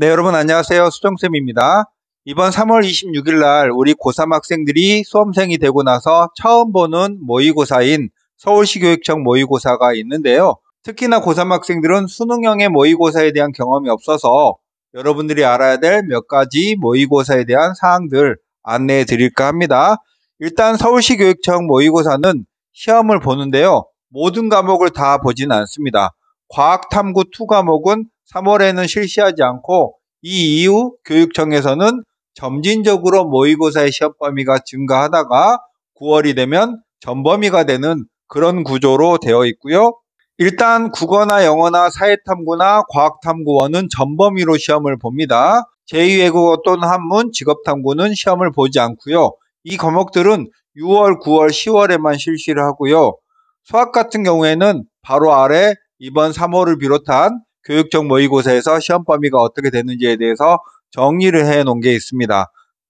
네, 여러분 안녕하세요. 수정쌤입니다. 이번 3월 26일 날 우리 고3 학생들이 수험생이 되고 나서 처음 보는 모의고사인 서울시 교육청 모의고사가 있는데요. 특히나 고3 학생들은 수능형의 모의고사에 대한 경험이 없어서 여러분들이 알아야 될 몇 가지 모의고사에 대한 사항들 안내해 드릴까 합니다. 일단 서울시 교육청 모의고사는 시험을 보는데요. 모든 과목을 다 보진 않습니다. 과학탐구 2 과목은 3월에는 실시하지 않고 이 이후 교육청에서는 점진적으로 모의고사의 시험 범위가 증가하다가 9월이 되면 전범위가 되는 그런 구조로 되어 있고요. 일단 국어나 영어나 사회탐구나 과학탐구원은 전범위로 시험을 봅니다. 제2외국어 또는 한문, 직업탐구는 시험을 보지 않고요. 이 과목들은 6월, 9월, 10월에만 실시를 하고요. 수학 같은 경우에는 바로 아래 이번 3월을 비롯한 교육청 모의고사에서 시험 범위가 어떻게 되는지에 대해서 정리를 해 놓은 게 있습니다.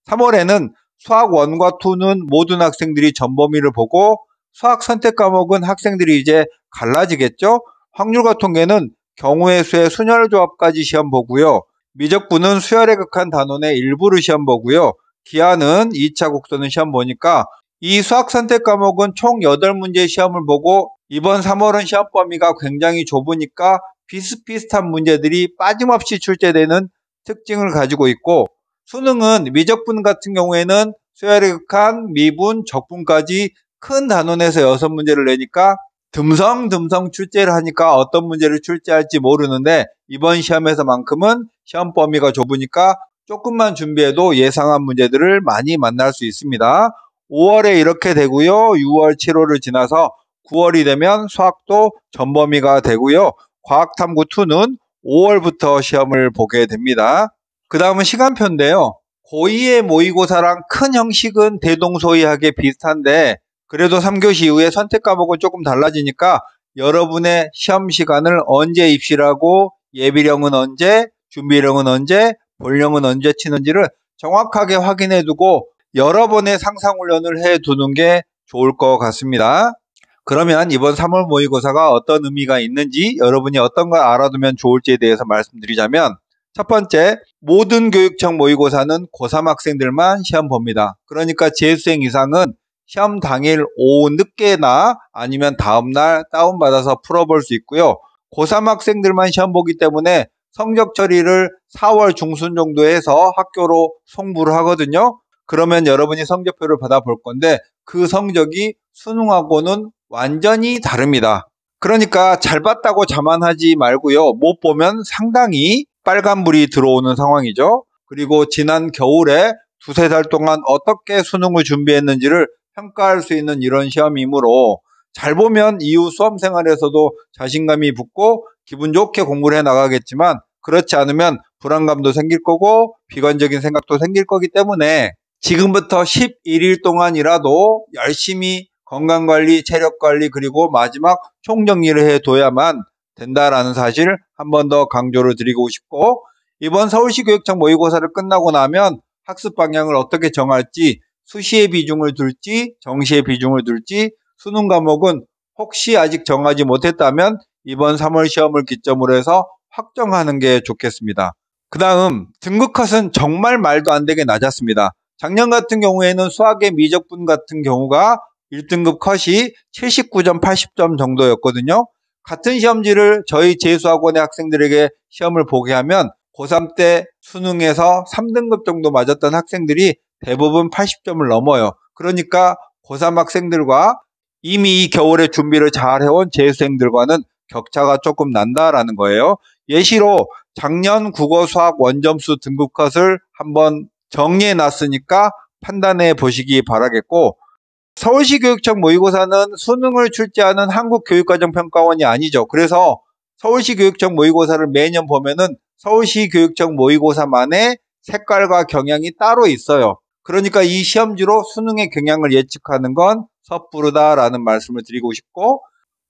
3월에는 수학 1과 2는 모든 학생들이 전범위를 보고 수학 선택 과목은 학생들이 이제 갈라지겠죠. 확률과 통계는 경우의 수의 순열조합까지 시험 보고요. 미적분은 수열에 극한 단원의 일부를 시험 보고요. 기하는 2차 국소는 시험 보니까 이 수학 선택 과목은 총 8문제 시험을 보고 이번 3월은 시험 범위가 굉장히 좁으니까 비슷비슷한 문제들이 빠짐없이 출제되는 특징을 가지고 있고, 수능은 미적분 같은 경우에는 수열에 극한, 미분, 적분까지 큰 단원에서 6문제를 내니까 듬성듬성 출제를 하니까 어떤 문제를 출제할지 모르는데, 이번 시험에서만큼은 시험 범위가 좁으니까 조금만 준비해도 예상한 문제들을 많이 만날 수 있습니다. 5월에 이렇게 되고요. 6월, 7월을 지나서 9월이 되면 수학도 전범위가 되고요. 과학탐구2는 5월부터 시험을 보게 됩니다. 그 다음은 시간표인데요. 고2의 모의고사랑 큰 형식은 대동소이하게 비슷한데 그래도 3교시 이후에 선택 과목은 조금 달라지니까 여러분의 시험 시간을 언제 입시를 하고 예비령은 언제, 준비령은 언제, 본령은 언제 치는지를 정확하게 확인해 두고 여러 번의 상상훈련을 해 두는 게 좋을 것 같습니다. 그러면 이번 3월 모의고사가 어떤 의미가 있는지, 여러분이 어떤 걸 알아두면 좋을지에 대해서 말씀드리자면, 첫 번째, 모든 교육청 모의고사는 고3 학생들만 시험 봅니다. 그러니까 재수생 이상은 시험 당일 오후 늦게나 아니면 다음날 다운받아서 풀어볼 수 있고요. 고3 학생들만 시험 보기 때문에 성적 처리를 4월 중순 정도 해서 학교로 송부를 하거든요. 그러면 여러분이 성적표를 받아볼 건데 그 성적이 수능하고는 완전히 다릅니다. 그러니까 잘 봤다고 자만하지 말고요. 못 보면 상당히 빨간불이 들어오는 상황이죠. 그리고 지난 겨울에 두세 달 동안 어떻게 수능을 준비했는지를 평가할 수 있는 이런 시험이므로 잘 보면 이후 수험생활에서도 자신감이 붙고 기분 좋게 공부를 해 나가겠지만, 그렇지 않으면 불안감도 생길 거고 비관적인 생각도 생길 거기 때문에 지금부터 11일 동안이라도 열심히 건강관리, 체력관리, 그리고 마지막 총정리를 해둬야만 된다라는 사실 한 번 더 강조를 드리고 싶고, 이번 서울시 교육청 모의고사를 끝나고 나면 학습 방향을 어떻게 정할지, 수시의 비중을 둘지 정시의 비중을 둘지, 수능 과목은 혹시 아직 정하지 못했다면 이번 3월 시험을 기점으로 해서 확정하는 게 좋겠습니다. 그 다음 등급컷은 정말 말도 안 되게 낮았습니다. 작년 같은 경우에는 수학의 미적분 같은 경우가 1등급 컷이 79점, 80점 정도였거든요. 같은 시험지를 저희 재수학원의 학생들에게 시험을 보게 하면 고3 때 수능에서 3등급 정도 맞았던 학생들이 대부분 80점을 넘어요. 그러니까 고3 학생들과 이미 이 겨울에 준비를 잘 해온 재수생들과는 격차가 조금 난다라는 거예요. 예시로 작년 국어 수학 원점수 등급 컷을 한번 정리해 놨으니까 판단해 보시기 바라겠고, 서울시 교육청 모의고사는 수능을 출제하는 한국교육과정평가원이 아니죠. 그래서 서울시 교육청 모의고사를 매년 보면은 서울시 교육청 모의고사만의 색깔과 경향이 따로 있어요. 그러니까 이 시험지로 수능의 경향을 예측하는 건 섣부르다라는 말씀을 드리고 싶고,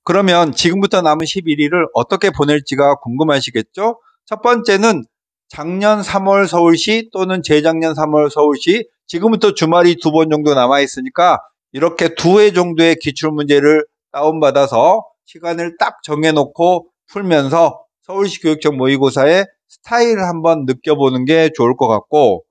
그러면 지금부터 남은 11일을 어떻게 보낼지가 궁금하시겠죠? 첫 번째는 작년 3월 서울시 또는 재작년 3월 서울시, 지금부터 주말이 2번 정도 남아있으니까 이렇게 2회 정도의 기출문제를 다운받아서 시간을 딱 정해놓고 풀면서 서울시 교육청 모의고사에 스타일을 한번 느껴보는 게 좋을 것 같고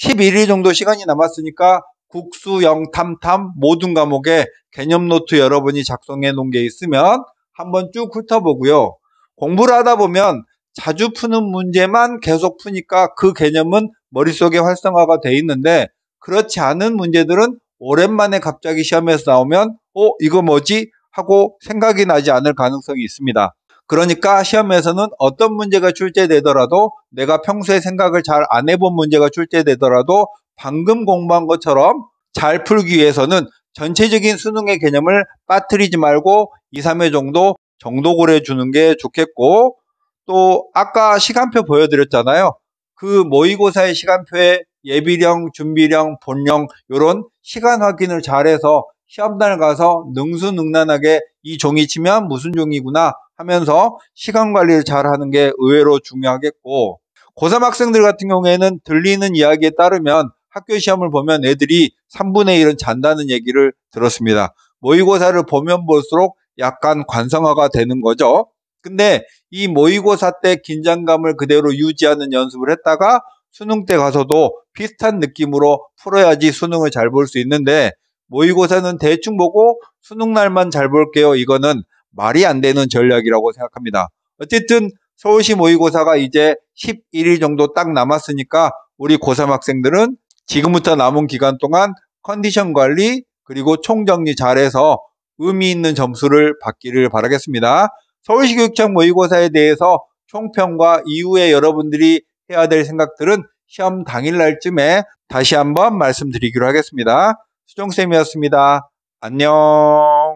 11일 정도 시간이 남았으니까 국수, 영, 탐 모든 과목에 개념 노트 여러분이 작성해 놓은 게 있으면 한번 쭉 훑어보고요. 공부를 하다 보면 자주 푸는 문제만 계속 푸니까 그 개념은 머릿속에 활성화가 돼 있는데 그렇지 않은 문제들은 오랜만에 갑자기 시험에서 나오면 이거 뭐지? 하고 생각이 나지 않을 가능성이 있습니다. 그러니까 시험에서는 어떤 문제가 출제되더라도 내가 평소에 생각을 잘 안 해본 문제가 출제되더라도 방금 공부한 것처럼 잘 풀기 위해서는 전체적인 수능의 개념을 빠뜨리지 말고 2, 3회 정도 정독을 해주는 게 좋겠고 또 아까 시간표 보여드렸잖아요. 그 모의고사의 시간표에 예비령, 준비령, 본령 이런 시간 확인을 잘해서 시험날 가서 능수능란하게 이 종이 치면 무슨 종이구나 하면서 시간 관리를 잘하는 게 의외로 중요하겠고 고3 학생들 같은 경우에는 들리는 이야기에 따르면 학교 시험을 보면 애들이 3분의 1은 잔다는 얘기를 들었습니다. 모의고사를 보면 볼수록 약간 관성화가 되는 거죠. 근데 이 모의고사 때 긴장감을 그대로 유지하는 연습을 했다가 수능 때 가서도 비슷한 느낌으로 풀어야지 수능을 잘 볼 수 있는데 모의고사는 대충 보고 수능 날만 잘 볼게요. 이거는 말이 안 되는 전략이라고 생각합니다. 어쨌든 서울시 모의고사가 이제 11일 정도 딱 남았으니까 우리 고3 학생들은 지금부터 남은 기간 동안 컨디션 관리 그리고 총정리 잘해서 의미 있는 점수를 받기를 바라겠습니다. 서울시 교육청 모의고사에 대해서 총평과 이후에 여러분들이 해야 될 생각들은 시험 당일날쯤에 다시 한번 말씀드리기로 하겠습니다. 수정쌤이었습니다. 안녕.